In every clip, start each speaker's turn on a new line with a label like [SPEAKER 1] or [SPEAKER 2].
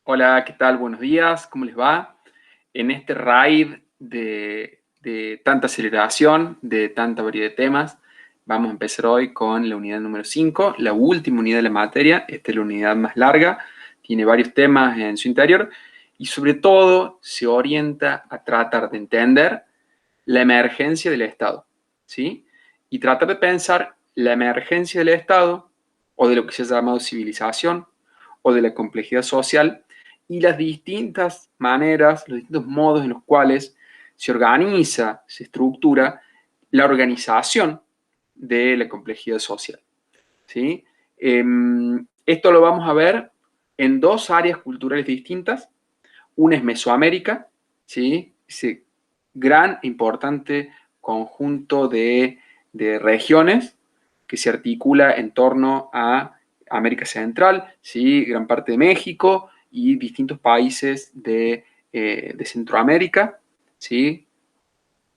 [SPEAKER 1] Hola, ¿qué tal? Buenos días, ¿cómo les va? En este raid de tanta aceleración, de tanta variedad de temas, vamos a empezar hoy con la unidad número 5, la última unidad de la materia. Esta es la unidad más larga, tiene varios temas en su interior y sobre todo se orienta a tratar de entender la emergencia del Estado, ¿sí? Y tratar de pensar la emergencia del Estado o de lo que se ha llamado civilización o de la complejidad social y las distintas maneras, los distintos modos en los cuales se organiza, se estructura la organización de la complejidad social, ¿sí? Esto lo vamos a ver en dos áreas culturales distintas. Una es Mesoamérica, ¿sí? Ese gran e importante conjunto de regiones que se articula en torno a América Central, ¿sí? Gran parte de México y distintos países de Centroamérica, ¿sí?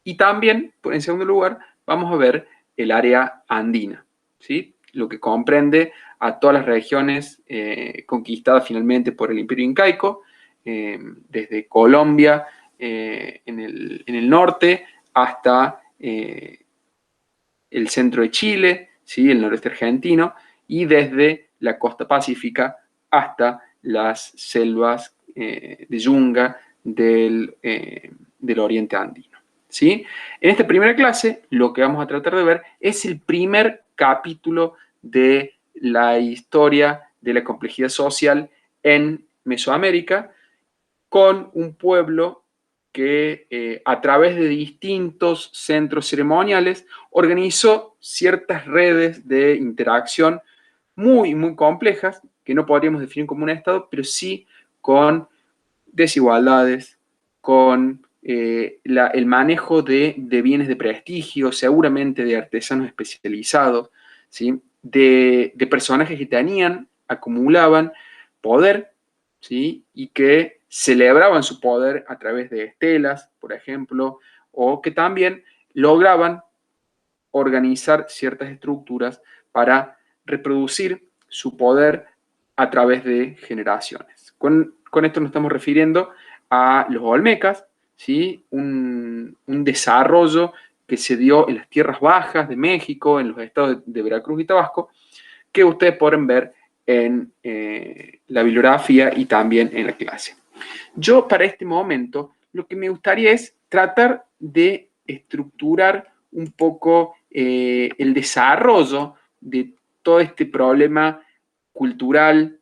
[SPEAKER 1] Y también, en segundo lugar, vamos a ver el área andina, ¿sí? Lo que comprende a todas las regiones conquistadas finalmente por el Imperio Incaico, desde Colombia en el norte hasta el centro de Chile, ¿sí? El noroeste argentino, y desde la costa pacífica hasta las selvas de yunga del oriente andino, ¿sí? En esta primera clase lo que vamos a tratar de ver es el primer capítulo de la historia de la complejidad social en Mesoamérica, con un pueblo que a través de distintos centros ceremoniales organizó ciertas redes de interacción muy complejas, que no podríamos definir como un Estado, pero sí con desigualdades, con el manejo de bienes de prestigio, seguramente de artesanos especializados, ¿sí? De personajes que tenían, acumulaban poder, ¿sí? Y que celebraban su poder a través de estelas, por ejemplo, o que también lograban organizar ciertas estructuras para reproducir su poder a través de generaciones. Con esto nos estamos refiriendo a los olmecas, ¿sí? Un desarrollo que se dio en las tierras bajas de México, en los estados de Veracruz y Tabasco, que ustedes pueden ver en la bibliografía y también en la clase. Yo para este momento lo que me gustaría es tratar de estructurar un poco el desarrollo de todo este problema cultural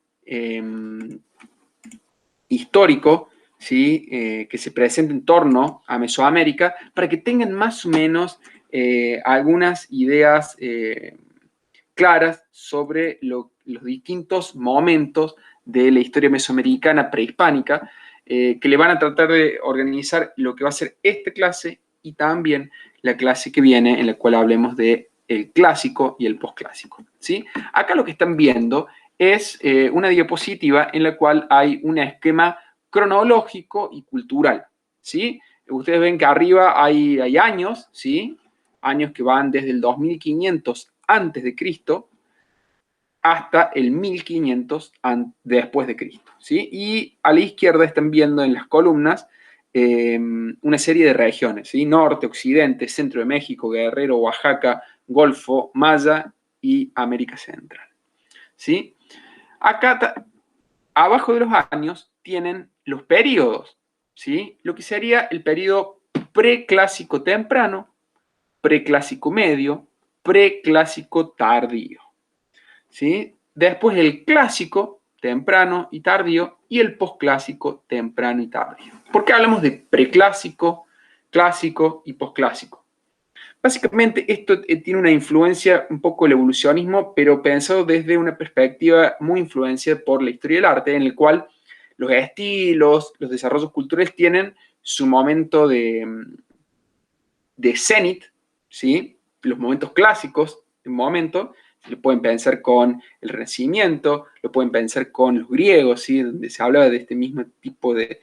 [SPEAKER 1] histórico, ¿sí? Que se presenta en torno a Mesoamérica, para que tengan más o menos algunas ideas claras sobre los distintos momentos de la historia mesoamericana prehispánica, que le van a tratar de organizar lo que va a ser esta clase y también la clase que viene, en la cual hablemos de el clásico y el posclásico, ¿sí? Acá lo que están viendo es una diapositiva en la cual hay un esquema cronológico y cultural, ¿sí? Ustedes ven que arriba hay años, ¿sí? Años que van desde el 2500 antes de Cristo hasta el 1500 después de Cristo, ¿sí? Y a la izquierda están viendo en las columnas una serie de regiones, ¿sí? Norte, Occidente, Centro de México, Guerrero, Oaxaca, Golfo, Maya y América Central, ¿sí? Acá, abajo de los años, tienen los periodos, ¿sí? Lo que sería el periodo preclásico temprano, preclásico medio, preclásico tardío, ¿sí? Después el clásico, temprano y tardío, y el posclásico, temprano y tardío. ¿Por qué hablamos de preclásico, clásico y posclásico? Básicamente esto tiene una influencia un poco del evolucionismo, pero pensado desde una perspectiva muy influenciada por la historia del arte, en el cual los estilos, los desarrollos culturales tienen su momento de cenit, ¿sí? Los momentos clásicos, un momento, lo pueden pensar con el Renacimiento, lo pueden pensar con los griegos, ¿sí? Donde se hablaba de este mismo tipo de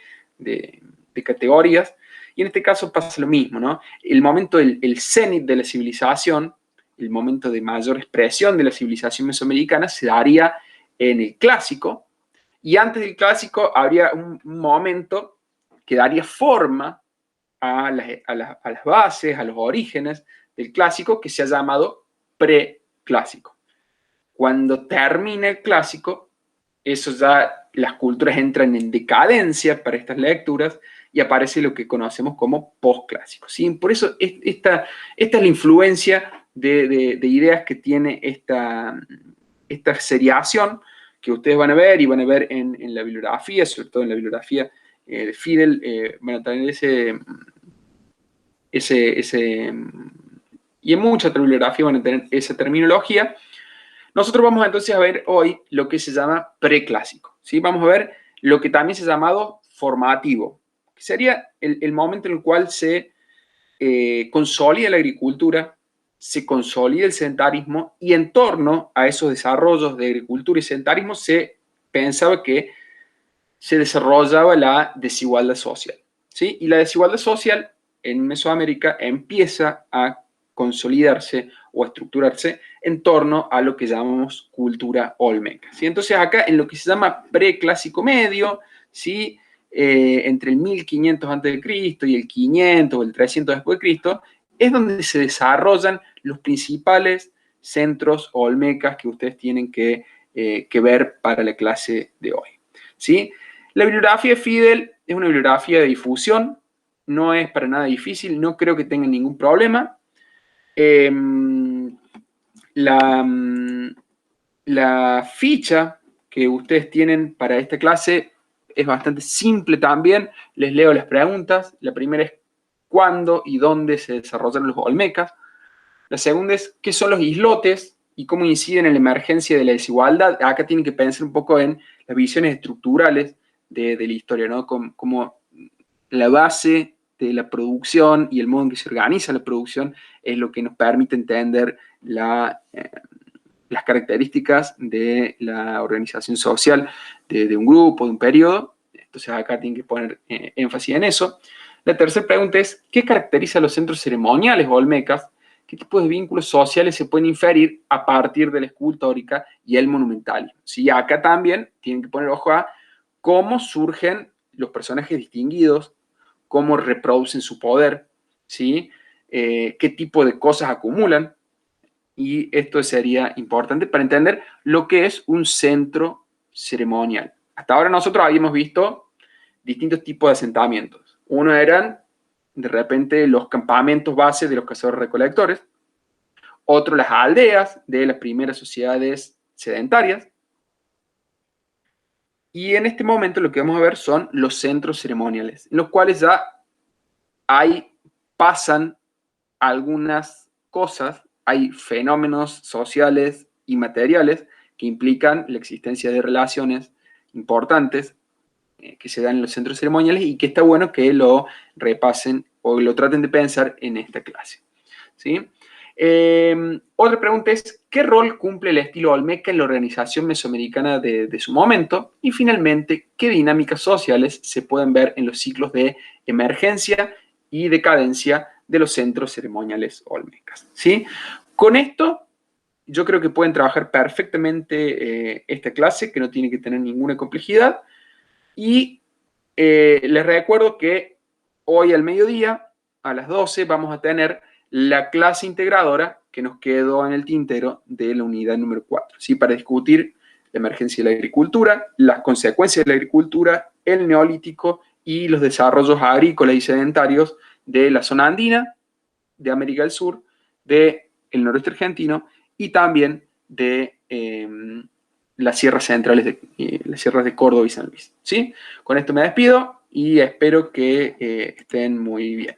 [SPEAKER 1] categorías, y en este caso pasa lo mismo, ¿no? El momento, el cenit de la civilización, el momento de mayor expresión de la civilización mesoamericana se daría en el clásico, Y antes del clásico habría un momento que daría forma a las bases, a los orígenes del clásico, que se ha llamado preclásico. Cuando termina el clásico, eso ya las culturas entran en decadencia para estas lecturas y aparece lo que conocemos como posclásico, ¿sí? Por eso esta es la influencia de ideas que tiene esta seriación que ustedes van a ver y van a ver en la bibliografía, sobre todo en la bibliografía de Fidel, van a tener y en mucha otra bibliografía van a tener esa terminología. Nosotros vamos entonces a ver hoy lo que se llama preclásico, ¿sí? Vamos a ver lo que también se ha llamado formativo, que sería el momento en el cual se consolida la agricultura, se consolida el sedentarismo y en torno a esos desarrollos de agricultura y sedentarismo se pensaba que se desarrollaba la desigualdad social, ¿sí? Y la desigualdad social en Mesoamérica empieza a consolidarse o a estructurarse en torno a lo que llamamos cultura olmeca, ¿sí? Entonces acá en lo que se llama preclásico medio, ¿sí? Entre el 1500 a.C. y el 500 o el 300 después de Cristo, es donde se desarrollan los principales centros olmecas que ustedes tienen que ver para la clase de hoy, ¿sí? La bibliografía de Fidel es una bibliografía de difusión, no es para nada difícil, no creo que tengan ningún problema. La ficha que ustedes tienen para esta clase es bastante simple también. Les leo las preguntas. La primera es ¿cuándo y dónde se desarrollaron los olmecas? La segunda es ¿qué son los islotes y cómo inciden en la emergencia de la desigualdad? Acá tienen que pensar un poco en las visiones estructurales de la historia, ¿no? Como la base de la producción y el modo en que se organiza la producción es lo que nos permite entender las características de la organización social de un grupo, de un periodo. Entonces acá tienen que poner énfasis en eso. La tercera pregunta es, ¿qué caracteriza a los centros ceremoniales olmecas? ¿Qué tipos de vínculos sociales se pueden inferir a partir de la escultórica y el monumentalismo? ¿Sí? Acá también tienen que poner ojo a cómo surgen los personajes distinguidos, cómo reproducen su poder, ¿sí? Qué tipo de cosas acumulan. Y esto sería importante para entender lo que es un centro ceremonial. Hasta ahora nosotros habíamos visto distintos tipos de asentamientos. Uno eran, de repente, los campamentos base de los cazadores-recolectores. Otro, las aldeas de las primeras sociedades sedentarias. Y en este momento lo que vamos a ver son los centros ceremoniales, en los cuales ya pasan algunas cosas, hay fenómenos sociales y materiales que implican la existencia de relaciones importantes que se dan en los centros ceremoniales y que está bueno que lo repasen o lo traten de pensar en esta clase, ¿sí? Otra pregunta es, ¿qué rol cumple el estilo olmeca en la organización mesoamericana de su momento? Y finalmente, ¿qué dinámicas sociales se pueden ver en los ciclos de emergencia y decadencia de los centros ceremoniales olmecas? ¿Sí? Con esto, yo creo que pueden trabajar perfectamente esta clase, que no tiene que tener ninguna complejidad. Y les recuerdo que hoy al mediodía, a las 12, vamos a tener la clase integradora que nos quedó en el tintero de la unidad número 4, ¿sí? Para discutir la emergencia de la agricultura, las consecuencias de la agricultura, el neolítico y los desarrollos agrícolas y sedentarios de la zona andina, de América del Sur, del noroeste argentino y también de las sierras centrales, las sierras de Córdoba y San Luis, ¿sí? Con esto me despido y espero que estén muy bien.